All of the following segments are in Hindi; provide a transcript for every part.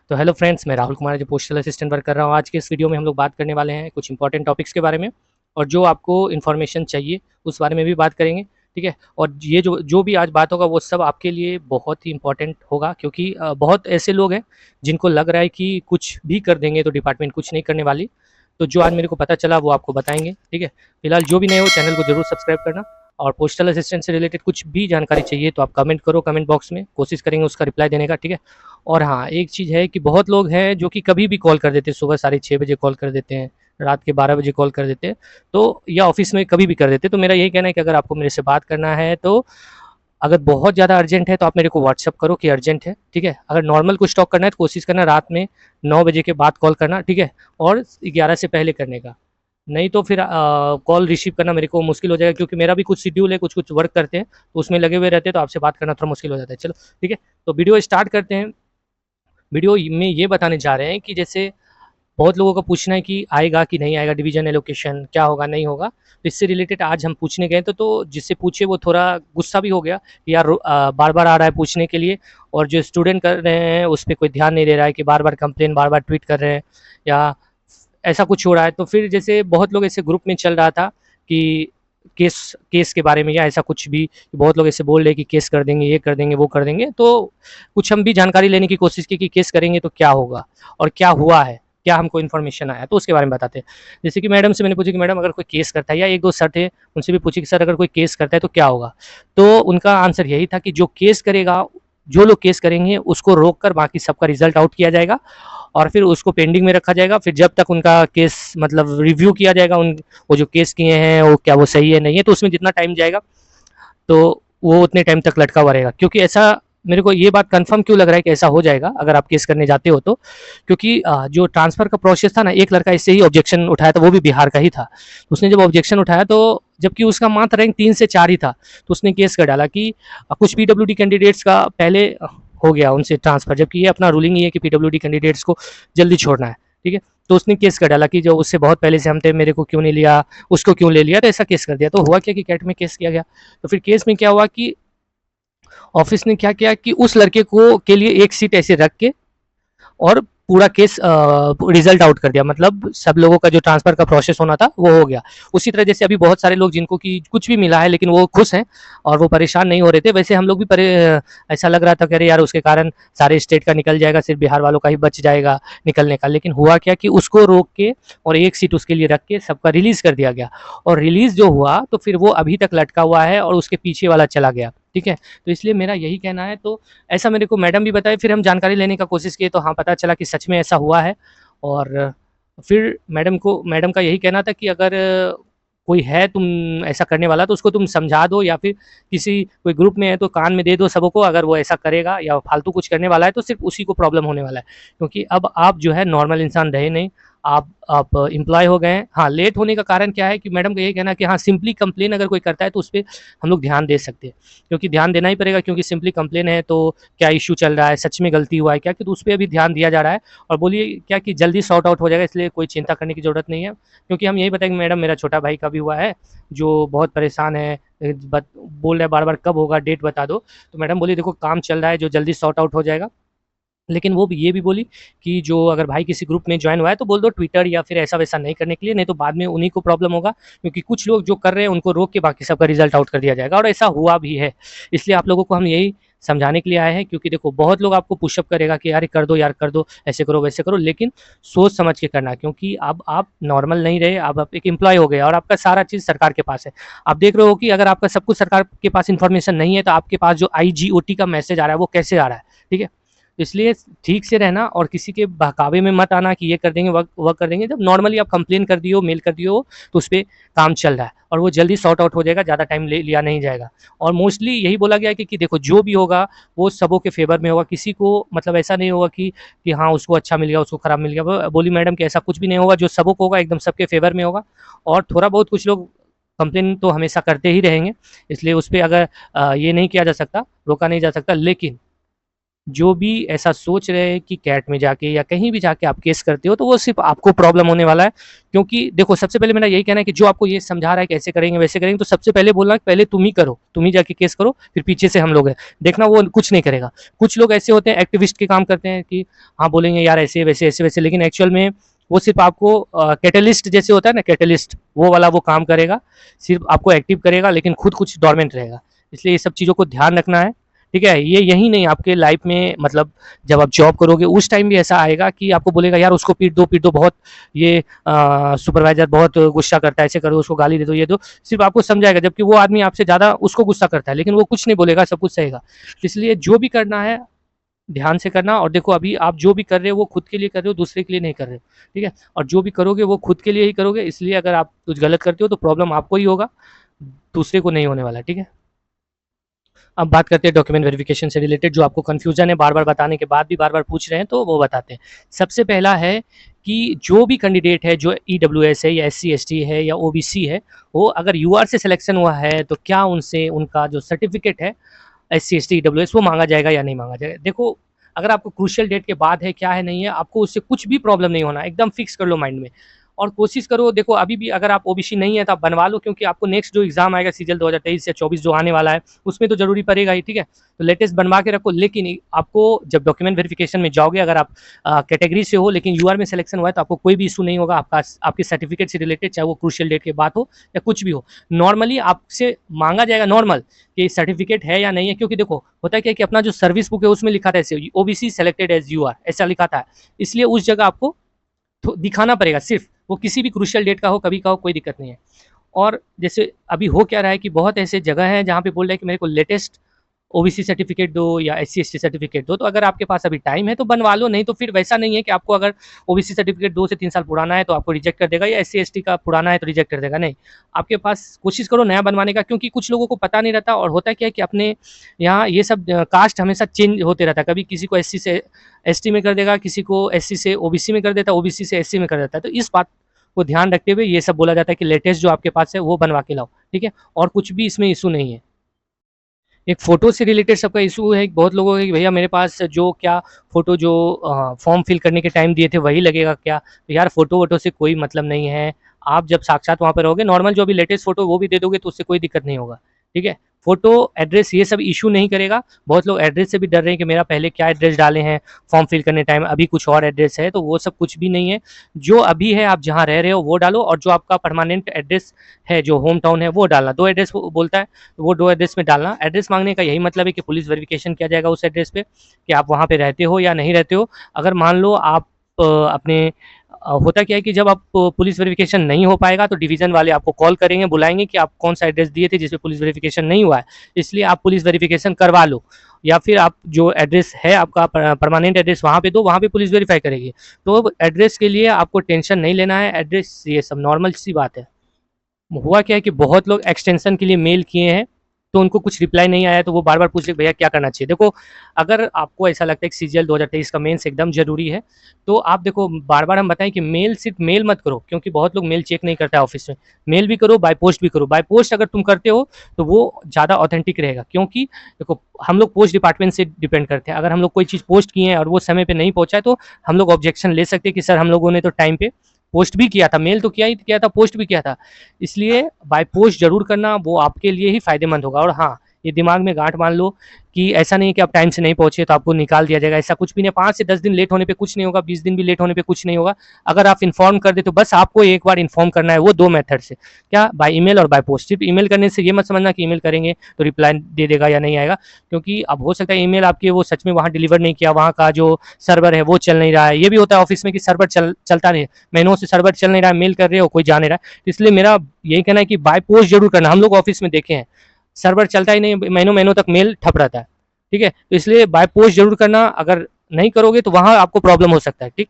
तो हेलो फ्रेंड्स, मैं राहुल कुमार जो पोस्टल असिस्टेंट वर्क कर रहा हूँ। आज के इस वीडियो में हम लोग बात करने वाले हैं कुछ इंपॉर्टेंट टॉपिक्स के बारे में, और जो आपको इन्फॉर्मेशन चाहिए उस बारे में भी बात करेंगे। ठीक है। और ये जो जो भी आज बात होगा वो सब आपके लिए बहुत ही इंपॉर्टेंट होगा, क्योंकि बहुत ऐसे लोग हैं जिनको लग रहा है कि कुछ भी कर देंगे तो डिपार्टमेंट कुछ नहीं करने वाली। तो जो आज मेरे को पता चला वो आपको बताएंगे। ठीक है। फिलहाल जो भी नए हो चैनल को जरूर सब्सक्राइब करना, और पोस्टल असिस्टेंट से रिलेटेड कुछ भी जानकारी चाहिए तो आप कमेंट करो कमेंट बॉक्स में, कोशिश करेंगे उसका रिप्लाई देने का। ठीक है। और हाँ, एक चीज़ है कि बहुत लोग हैं जो कि कभी भी कॉल कर देते हैं, सुबह 6:30 बजे कॉल कर देते हैं, रात के 12 बजे कॉल कर देते हैं, तो या ऑफिस में कभी भी कर देते हैं। तो मेरा यही कहना है कि अगर आपको मेरे से बात करना है तो अगर बहुत ज़्यादा अर्जेंट है तो आप मेरे को व्हाट्सअप करो कि अर्जेंट है। ठीक है। अगर नॉर्मल कुछ टॉक करना है तो कोशिश करना रात में 9 बजे के बाद कॉल करना। ठीक है। और 11 से पहले करने का, नहीं तो फिर कॉल रिसीव करना मेरे को मुश्किल हो जाएगा, क्योंकि मेरा भी कुछ शेड्यूल है, कुछ कुछ वर्क करते हैं तो उसमें लगे हुए रहते हैं, तो आपसे बात करना थोड़ा मुश्किल हो जाता है। चलो ठीक है। तो वीडियो स्टार्ट करते हैं। वीडियो में ये बताने जा रहे हैं कि जैसे बहुत लोगों का पूछना है कि आएगा कि नहीं आएगा, डिवीजन एलोकेशन क्या होगा नहीं होगा, तो इससे रिलेटेड आज हम पूछने गए तो जिससे पूछे वो थोड़ा गुस्सा भी हो गया कि यार बार बार आ रहा है पूछने के लिए, और जो स्टूडेंट कर रहे हैं उस पर कोई ध्यान नहीं दे रहा है, कि बार बार कंप्लेन बार बार ट्वीट कर रहे हैं या ऐसा कुछ हो रहा है। तो फिर जैसे बहुत लोग ऐसे ग्रुप में चल रहा था कि केस केस के बारे में या ऐसा कुछ भी, बहुत लोग ऐसे बोल रहे कि केस कर देंगे, ये कर देंगे, वो कर देंगे। तो कुछ हम भी जानकारी लेने की कोशिश की कि केस करेंगे तो क्या होगा और क्या हुआ है, क्या हमको इन्फॉर्मेशन आया, तो उसके बारे में बताते हैं। जैसे कि मैडम से मैंने पूछा कि मैडम अगर कोई केस करता है, या एक दो सर थे उनसे भी पूछे कि सर अगर कोई केस करता है तो क्या होगा। तो उनका आंसर यही था कि जो केस करेगा, जो लोग केस करेंगे उसको रोक कर बाकी सबका रिजल्ट आउट किया जाएगा, और फिर उसको पेंडिंग में रखा जाएगा। फिर जब तक उनका केस मतलब रिव्यू किया जाएगा, उन वो जो केस किए हैं वो क्या वो सही है नहीं है, तो उसमें जितना टाइम जाएगा तो वो उतने टाइम तक लटका हुआ रहेगा। क्योंकि ऐसा मेरे को ये बात कंफर्म क्यों लग रहा है कि ऐसा हो जाएगा अगर आप केस करने जाते हो तो, क्योंकि जो ट्रांसफर का प्रोसेस था ना, एक लड़का इससे ही ऑब्जेक्शन उठाया था, वो भी बिहार का ही था। तो उसने जब ऑब्जेक्शन उठाया तो जबकि उसका मात्र रैंक 3 से 4 ही था, तो उसने केस कर डाला कि कुछ पीडब्ल्यूडी कैंडिडेट्स का पहले हो गया उनसे ट्रांसफर, जबकि ये अपना रूलिंग ही है कि पीडब्ल्यूडी कैंडिडेट्स को जल्दी छोड़ना है। ठीक है। तो उसने केस कर डाला कि जो उससे बहुत पहले से हम थे, मेरे को क्यों नहीं लिया, उसको क्यों ले लिया, तो ऐसा केस कर दिया। तो हुआ क्या कि कैट में केस किया गया। तो फिर केस में क्या हुआ कि ऑफिस ने क्या किया कि उस लड़के को के लिए एक सीट ऐसे रख के और पूरा केस रिजल्ट आउट कर दिया, मतलब सब लोगों का जो ट्रांसफर का प्रोसेस होना था वो हो गया। उसी तरह जैसे अभी बहुत सारे लोग जिनको कि कुछ भी मिला है लेकिन वो खुश हैं और वो परेशान नहीं हो रहे थे, वैसे हम लोग भी ऐसा लग रहा था कि अरे यार उसके कारण सारे स्टेट का निकल जाएगा, सिर्फ बिहार वालों का ही बच जाएगा निकलने का। लेकिन हुआ क्या कि उसको रोक के और एक सीट उसके लिए रख के सबका रिलीज कर दिया गया, और रिलीज जो हुआ तो फिर वो अभी तक लटका हुआ है और उसके पीछे वाला चला गया। ठीक है। तो इसलिए मेरा यही कहना है। तो ऐसा मेरे को मैडम भी बताए, फिर हम जानकारी लेने का कोशिश किए तो हाँ पता चला कि सच में ऐसा हुआ है। और फिर मैडम का यही कहना था कि अगर कोई है तुम ऐसा करने वाला तो उसको तुम समझा दो, या फिर किसी कोई ग्रुप में है तो कान में दे दो सबको, अगर वो ऐसा करेगा या फालतू कुछ करने वाला है तो सिर्फ उसी को प्रॉब्लम होने वाला है। क्योंकि अब आप जो है नॉर्मल इंसान रहे नहीं, आप एम्प्लॉय हो गए हैं। हाँ, लेट होने का कारण क्या है कि मैडम का यही कहना है कि हाँ सिंपली कंप्लेन अगर कोई करता है तो उस पर हम लोग ध्यान दे सकते हैं, क्योंकि ध्यान देना ही पड़ेगा, क्योंकि सिंपली कंप्लेन है तो क्या इश्यू चल रहा है, सच में गलती हुआ है क्या, कि तो उस पर अभी ध्यान दिया जा रहा है। और बोलिए क्या कि जल्दी सॉर्ट आउट हो जाएगा, इसलिए कोई चिंता करने की ज़रूरत नहीं है। क्योंकि हम यही बताएंगे मैडम मेरा छोटा भाई का भी हुआ है जो बहुत परेशान है, बोल रहा है बार बार कब होगा, डेट बता दो। तो मैडम बोली देखो काम चल रहा है, जो जल्दी सॉर्ट आउट हो जाएगा। लेकिन वो भी ये भी बोली कि जो अगर भाई किसी ग्रुप में ज्वाइन हुआ है तो बोल दो ट्विटर या फिर ऐसा वैसा नहीं करने के लिए, नहीं तो बाद में उन्हीं को प्रॉब्लम होगा, क्योंकि कुछ लोग जो कर रहे हैं उनको रोक के बाकी सबका रिजल्ट आउट कर दिया जाएगा, और ऐसा हुआ भी है। इसलिए आप लोगों को हम यही समझाने के लिए आए हैं, क्योंकि देखो बहुत लोग आपको पुशअप करेगा कि यार कर दो यार कर दो, ऐसे करो वैसे करो, लेकिन सोच समझ के करना, क्योंकि अब आप नॉर्मल नहीं रहे, अब आप एक एम्प्लॉय हो गए और आपका सारा चीज़ सरकार के पास है। आप देख रहे हो कि अगर आपका सब कुछ सरकार के पास इन्फॉर्मेशन नहीं है तो आपके पास जो IGOT का मैसेज आ रहा है वो कैसे आ रहा है। ठीक है। इसलिए ठीक से रहना और किसी के बहकावे में मत आना कि ये कर देंगे वह कर देंगे। जब नॉर्मली आप कंप्लेन कर दियो, मेल कर दियो, तो उस पर काम चल रहा है और वो जल्दी सॉर्ट आउट हो जाएगा, ज़्यादा टाइम लिया नहीं जाएगा। और मोस्टली यही बोला गया है कि देखो जो भी होगा वो सबों के फेवर में होगा, किसी को मतलब ऐसा नहीं होगा कि हाँ उसको अच्छा मिल गया उसको खराब मिल गया। बोली मैडम कि ऐसा कुछ भी नहीं होगा, जो सबों को होगा एकदम सबके फेवर में होगा। और थोड़ा बहुत कुछ लोग कंप्लेन तो हमेशा करते ही रहेंगे, इसलिए उस पर अगर ये नहीं किया जा सकता, रोका नहीं जा सकता। लेकिन जो भी ऐसा सोच रहे हैं कि कैट में जाके या कहीं भी जाके आप केस करते हो तो वो सिर्फ आपको प्रॉब्लम होने वाला है। क्योंकि देखो सबसे पहले मेरा यही कहना है कि जो आपको ये समझा रहा है कि ऐसे करेंगे वैसे करेंगे, तो सबसे पहले बोलना कि पहले तुम ही करो, तुम ही जाके केस करो, फिर पीछे से हम लोग हैं, देखना वो कुछ नहीं करेगा। कुछ लोग ऐसे होते हैं एक्टिविस्ट के काम करते हैं कि हाँ बोलेंगे यार ऐसे वैसे ऐसे वैसे, लेकिन एक्चुअल में वो सिर्फ आपको कैटलिस्ट जैसे होता है ना, कैटलिस्ट वो वाला वो काम करेगा, सिर्फ आपको एक्टिव करेगा लेकिन खुद कुछ डोरमेंट रहेगा। इसलिए ये सब चीज़ों को ध्यान रखना है। ठीक है, ये यही नहीं आपके लाइफ में, मतलब जब आप जॉब करोगे उस टाइम भी ऐसा आएगा कि आपको बोलेगा यार उसको पीट दो बहुत, ये सुपरवाइजर बहुत गुस्सा करता है, ऐसे करो, उसको गाली दे दो, ये दो, सिर्फ आपको समझाएगा, जबकि वो आदमी आपसे ज़्यादा उसको गुस्सा करता है, लेकिन वो कुछ नहीं बोलेगा, सब कुछ सहेगा। इसलिए जो भी करना है ध्यान से करना। और देखो अभी आप जो भी कर रहे हो वो खुद के लिए कर रहे हो, दूसरे के लिए नहीं कर रहे हो। ठीक है, और जो भी करोगे वो खुद के लिए ही करोगे, इसलिए अगर आप कुछ गलत करते हो तो प्रॉब्लम आपको ही होगा, दूसरे को नहीं होने वाला। ठीक है, अब बात करते हैं डॉक्यूमेंट वेरिफिकेशन से रिलेटेड, जो आपको कन्फ्यूजन है बार बार बताने के बाद भी बार बार पूछ रहे हैं, तो वो बताते हैं। सबसे पहला है कि जो भी कैंडिडेट है जो EWS है या SC ST है या OBC है, वो अगर UR से सिलेक्शन हुआ है तो क्या उनसे उनका जो सर्टिफिकेट है SC ST EWS वो मांगा जाएगा या नहीं मांगा जाएगा। देखो अगर आपको क्रूशियल डेट के बाद है क्या है नहीं है, आपको उससे कुछ भी प्रॉब्लम नहीं होना, एकदम फिक्स कर लो माइंड में। और कोशिश करो, देखो अभी भी अगर आप OBC नहीं है तो आप बनवा लो, क्योंकि आपको नेक्स्ट जो एग्जाम आएगा CGL 2023 या 24 जो आने वाला है उसमें तो जरूरी पड़ेगा ही। ठीक है, तो लेटेस्ट बनवा के रखो। लेकिन आपको जब डॉक्यूमेंट वेरिफिकेशन में जाओगे, अगर आप कैटेगरी से हो लेकिन UR में सिलेक्शन हुआ है, तो आपको कोई भी इशू नहीं होगा आपका, आपके सर्टिफिकेट से रिलेटेड, चाहे वो क्रूशियल डेट के बाद हो या कुछ भी हो। नॉर्मली आपसे मांगा जाएगा नॉर्मल कि सर्टिफिकेट है या नहीं है, क्योंकि देखो होता है क्या कि अपना जो सर्विस बुक है उसमें लिखा था ऐसे OBC सेलेक्टेड एज UR, ऐसा लिखा था, इसलिए उस जगह आपको दिखाना पड़ेगा सिर्फ, वो किसी भी क्रूशियल डेट का हो, कभी का हो, कोई दिक्कत नहीं है। और जैसे अभी हो क्या रहा है कि बहुत ऐसे जगह हैं जहाँ पे बोल रहे हैं कि मेरे को लेटेस्ट OBC सर्टिफिकेट दो या SC ST सर्टिफिकेट दो, तो अगर आपके पास अभी टाइम है तो बनवा लो, नहीं तो फिर वैसा नहीं है कि आपको अगर OBC सर्टिफिकेट 2 से 3 साल पुराना है तो आपको रिजेक्ट कर देगा, या SC ST का पुराना है तो रिजेक्ट कर देगा, नहीं। आपके पास कोशिश करो नया बनवाने का, क्योंकि कुछ लोगों को पता नहीं रहता, और होता क्या है कि अपने यहाँ ये सब कास्ट हमेशा चेंज होते रहता है, कभी किसी को SC से ST में कर देगा, किसी को SC से OBC में कर देता है, OBC से SC में कर देता है, तो इस बात को ध्यान रखते हुए ये सब बोला जाता है कि लेटेस्ट जो आपके पास है वो बनवा के लाओ। ठीक है, और कुछ भी इसमें इशू नहीं है। एक फ़ोटो से रिलेटेड सबका इशू है बहुत लोगों का कि भैया मेरे पास जो क्या फ़ोटो जो फॉर्म फिल करने के टाइम दिए थे वही लगेगा क्या? तो यार फ़ोटो वोटो से कोई मतलब नहीं है। आप जब साक्षात वहाँ पे रहोगे, नॉर्मल जो अभी लेटेस्ट फ़ोटो वो भी दे दोगे तो उससे कोई दिक्कत नहीं होगा। ठीक है? फ़ोटो, एड्रेस ये सब इश्यू नहीं करेगा। बहुत लोग एड्रेस से भी डर रहे हैं कि मेरा पहले क्या एड्रेस डाले हैं फॉर्म फिल करने टाइम, अभी कुछ और एड्रेस है, तो वो सब कुछ भी नहीं है। जो अभी है आप जहाँ रह रहे हो वो डालो, और जो आपका परमानेंट एड्रेस है, जो होम टाउन है वो डालना। 2 एड्रेस बोलता है, तो वो 2 एड्रेस में डालना। एड्रेस मांगने का यही मतलब है कि पुलिस वेरिफिकेशन किया जाएगा उस एड्रेस पे कि आप वहाँ पे रहते हो या नहीं रहते हो। अगर मान लो आप अपने होता क्या है कि जब आप पुलिस वेरिफिकेशन नहीं हो पाएगा तो डिवीज़न वाले आपको कॉल करेंगे, बुलाएँगे कि आप कौन-सा एड्रेस दिए थे जिस पे पुलिस वेरिफिकेशन नहीं हुआ है, इसलिए आप पुलिस वेरिफिकेशन करवा लो। या फिर आप जो एड्रेस है आपका परमानेंट एड्रेस वहाँ पे दो, वहाँ पे पुलिस वेरीफाई करेगी। तो एड्रेस के लिए आपको टेंशन नहीं लेना है, एड्रेस ये सब नॉर्मल सी बात है। हुआ क्या है कि बहुत लोग एक्सटेंशन के लिए मेल किए हैं, तो उनको कुछ रिप्लाई नहीं आया, तो वो बार-बार पूछ रहे भैया क्या करना चाहिए? देखो, अगर आपको ऐसा लगता है कि CGL 2023 का मेंस एकदम ज़रूरी है, तो आप देखो बार-बार हम बताएँ कि मेल सिर्फ मेल मत करो, क्योंकि बहुत लोग मेल चेक नहीं करता है ऑफ़िस में। मेल भी करो, बाय पोस्ट भी करो। बाय पोस्ट अगर तुम करते हो, तो वो ज़्यादा ऑथेंटिक रहेगा, क्योंकि देखो हम लोग पोस्ट डिपार्टमेंट से डिपेंड करते हैं। अगर हम लोग कोई चीज़ पोस्ट किए हैं और वो समय पे नहीं पहुँचा है, तो हम लोग ऑब्जेक्शन ले सकते हैं कि सर हम लोगों ने तो टाइम पे पोस्ट भी किया था, मेल तो किया ही किया था, पोस्ट भी किया था। इसलिए बाय पोस्ट ज़रूर करना, वो आपके लिए ही फ़ायदेमंद होगा। और हाँ, ये दिमाग में गाँठ बाँध लो कि ऐसा नहीं है कि आप टाइम से नहीं पहुँचे तो आपको निकाल दिया जाएगा, ऐसा कुछ भी नहीं है। 5 से 10 दिन लेट होने पे कुछ नहीं होगा, 20 दिन भी लेट होने पे कुछ नहीं होगा। अगर आप इन्फॉर्म कर दें तो बस आपको एक बार इन्फॉर्म करना है, वो 2 मेथड से, क्या बाय ईमेल और बाय पोस्ट। सिर्फ ईमेल करने से ये मत समझना कि ईमेल करेंगे तो रिप्लाई दे देगा या नहीं आएगा, क्योंकि अब हो सकता है ईमेल आपकी वो सच में वहाँ डिलीवर नहीं किया, वहाँ का जो सर्वर है वो चल नहीं रहा है। ये भी होता है ऑफिस में कि सर्वर चलता नहीं है, महीनों से सर्वर चल नहीं रहा है, मेल कर रहे हो कोई जा नहीं रहा है। इसलिए मेरा यही कहना है कि बाय पोस्ट जरूर करना। हम लोग ऑफिस में देखे हैं, सर्वर चलता ही नहीं, महीनों महीनों तक मेल ठप रहता है। ठीक है, तो इसलिए बाय पोस्ट जरूर करना, अगर नहीं करोगे तो वहाँ आपको प्रॉब्लम हो सकता है। ठीक,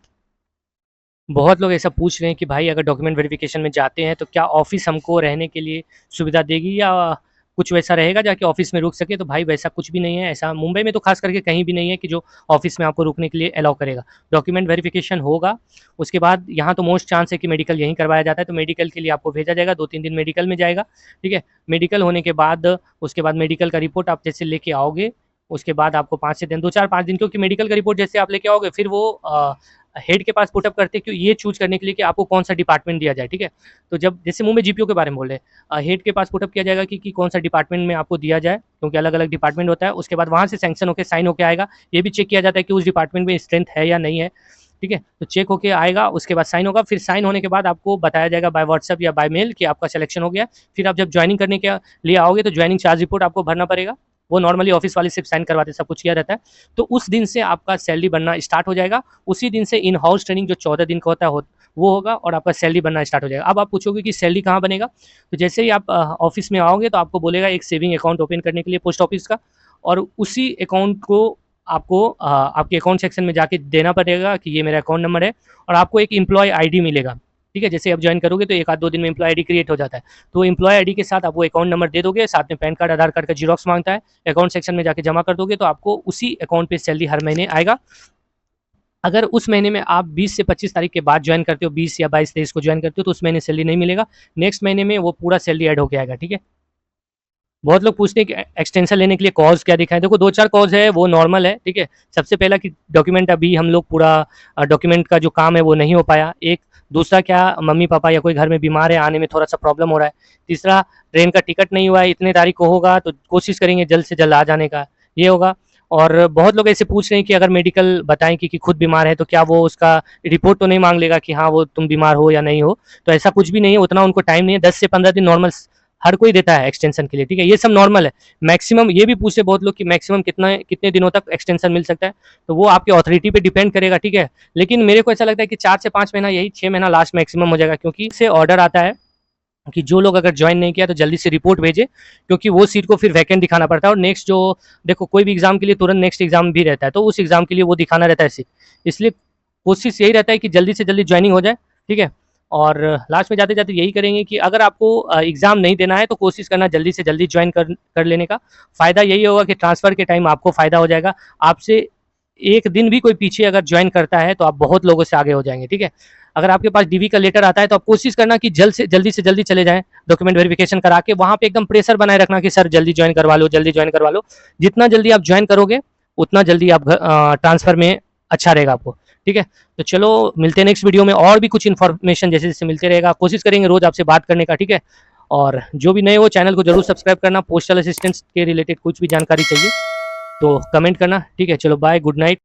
बहुत लोग ऐसा पूछ रहे हैं कि भाई अगर डॉक्यूमेंट वेरिफिकेशन में जाते हैं तो क्या ऑफिस हमको रहने के लिए सुविधा देगी, या कुछ वैसा रहेगा जाके ऑफिस में रुक सके? तो भाई वैसा कुछ भी नहीं है, ऐसा मुंबई में तो खास करके कहीं भी नहीं है कि जो ऑफिस में आपको रुकने के लिए अलाउ करेगा। डॉक्यूमेंट वेरिफिकेशन होगा, उसके बाद यहाँ तो मोस्ट चांस है कि मेडिकल यहीं करवाया जाता है, तो मेडिकल के लिए आपको भेजा जाएगा, 2-3 दिन मेडिकल में जाएगा। ठीक है, मेडिकल होने के बाद उसके बाद मेडिकल का रिपोर्ट आप जैसे लेके आओगे, उसके बाद आपको 5 से दिन 2-4-5 दिन, क्योंकि मेडिकल का रिपोर्ट जैसे आप लेके आओगे फिर वो हेड के पास पुटअप करते हैं कि ये चूज करने के लिए कि आपको कौन सा डिपार्टमेंट दिया जाए, ठीक है। तो जब जैसे मुंह में जीपीओ के बारे में बोल रहे हैं, हेड के पास पुटअप किया जाएगा कि कौन सा डिपार्टमेंट में आपको दिया जाए, क्योंकि अलग अलग डिपार्टमेंट होता है। उसके बाद वहाँ से सैंक्शन होकर साइन होकर आएगा, ये भी चेक किया जाता है कि उस डिपार्टमेंट में स्ट्रेंथ है या नहीं है, ठीक है। तो चेक होके आएगा, उसके बाद साइन होगा, फिर साइन होने के बाद आपको बताया जाएगा बाय व्हाट्सएप या बाय मेल कि आपका सिलेक्शन हो गया। फिर आप जब ज्वाइनिंग करने के लिए आओगे तो ज्वाइनिंग चार्ज रिपोर्ट आपको भरना पड़ेगा, वो नॉर्मली ऑफिस वाले सिर्फ साइन करवाते, सब कुछ किया रहता है। तो उस दिन से आपका सैलरी बनना स्टार्ट हो जाएगा। उसी दिन से इन हाउस ट्रेनिंग जो 14 दिन का होता है वो होगा और आपका सैलरी बनना स्टार्ट हो जाएगा। अब आप पूछोगे कि सैलरी कहाँ बनेगा, तो जैसे ही आप ऑफिस में आओगे तो आपको बोलेगा एक सेविंग अकाउंट ओपन करने के लिए पोस्ट ऑफिस का, और उसी अकाउंट को आपको आपके अकाउंट सेक्शन में जाके देना पड़ेगा कि ये मेरा अकाउंट नंबर है, और आपको एक एम्प्लॉय आईडी मिलेगा, ठीक है। जैसे आप ज्वाइन करोगे तो 1 आध 2 दिन में एम्प्लॉय आईडी क्रिएट हो जाता है, तो एम्प्लॉय आईडी के साथ आप वो अकाउंट नंबर दे दोगे, साथ में पैन कार्ड आधार कार्ड का जीरोक्स मांगता है, अकाउंट सेक्शन में जाके जमा कर दोगे तो आपको उसी अकाउंट पे सैलरी हर महीने आएगा। अगर उस महीने में आप 20 से 25 तारीख के बाद ज्वाइन करते हो, 20 या 22-23 को ज्वाइन करते हो, तो उस महीने सैलरी नहीं मिलेगा, नेक्स्ट महीने में वो पूरा सैलरी ऐड होकर आएगा, ठीक है। बहुत लोग पूछते हैं कि एक्सटेंशन लेने के लिए कॉज क्या दिखाएं। देखो 2-4 कॉज है, वो नॉर्मल है, ठीक है। सबसे पहला कि डॉक्यूमेंट अभी हम लोग पूरा डॉक्यूमेंट का जो काम है वो नहीं हो पाया, एक। दूसरा क्या, मम्मी पापा या कोई घर में बीमार है, आने में थोड़ा सा प्रॉब्लम हो रहा है। तीसरा, ट्रेन का टिकट नहीं हुआ है, इतने तारीख को होगा तो कोशिश करेंगे जल्द से जल्द आ जाने का, ये होगा। और बहुत लोग ऐसे पूछ रहे हैं कि अगर मेडिकल बताएं कि खुद बीमार है तो क्या वो उसका रिपोर्ट तो नहीं मांग लेगा कि हाँ वो तुम बीमार हो या नहीं हो। तो ऐसा कुछ भी नहीं है, उतना उनको टाइम नहीं है, 10 से 15 दिन नॉर्मल हर कोई देता है एक्सटेंशन के लिए, ठीक है। ये सब नॉर्मल है। मैक्सिमम ये भी पूछते बहुत लोग कि मैक्सिमम कितने दिनों तक एक्सटेंशन मिल सकता है, तो वो आपके अथॉरिटी पे डिपेंड करेगा, ठीक है। लेकिन मेरे को ऐसा लगता है कि 4 से 5 महीना, यही 6 महीना लास्ट मैक्सिमम हो जाएगा, क्योंकि इससे ऑर्डर आता है कि जो लोग अगर ज्वाइन नहीं किया तो जल्दी से रिपोर्ट भेजे, क्योंकि वो सीट को फिर वैकेंट दिखाना पड़ता है। और नेक्स्ट जो देखो कोई भी एग्जाम के लिए तुरंत नेक्स्ट एग्जाम भी रहता है, तो उस एग्जाम के लिए वो दिखाना रहता है सीट, इसलिए कोशिश यही रहता है कि जल्दी से जल्दी ज्वाइनिंग हो जाए, ठीक है। और लास्ट में जाते जाते यही करेंगे कि अगर आपको एग्ज़ाम नहीं देना है तो कोशिश करना जल्दी से जल्दी ज्वाइन कर लेने का। फ़ायदा यही होगा कि ट्रांसफ़र के टाइम आपको फ़ायदा हो जाएगा। आपसे एक दिन भी कोई पीछे अगर ज्वाइन करता है तो आप बहुत लोगों से आगे हो जाएंगे, ठीक है। अगर आपके पास डीवी का लेटर आता है तो आप कोशिश करना कि जल्दी से जल्दी चले जाएं, डॉक्यूमेंट वेरिफिकेशन करा के। वहाँ पे एकदम प्रेशर बनाए रखना कि सर जल्दी ज्वाइन करवा लो, जल्दी ज्वाइन करवा लो। जितना जल्दी आप ज्वाइन करोगे उतना जल्दी आप ट्रांसफ़र में अच्छा रहेगा आपको, ठीक है। तो चलो मिलते हैं नेक्स्ट वीडियो में, और भी कुछ इन्फॉर्मेशन जैसे जैसे मिलते रहेगा, कोशिश करेंगे रोज आपसे बात करने का, ठीक है। और जो भी नए हो चैनल को जरूर सब्सक्राइब करना, पोस्टल असिस्टेंस के रिलेटेड कुछ भी जानकारी चाहिए तो कमेंट करना, ठीक है। चलो बाय, गुड नाइट।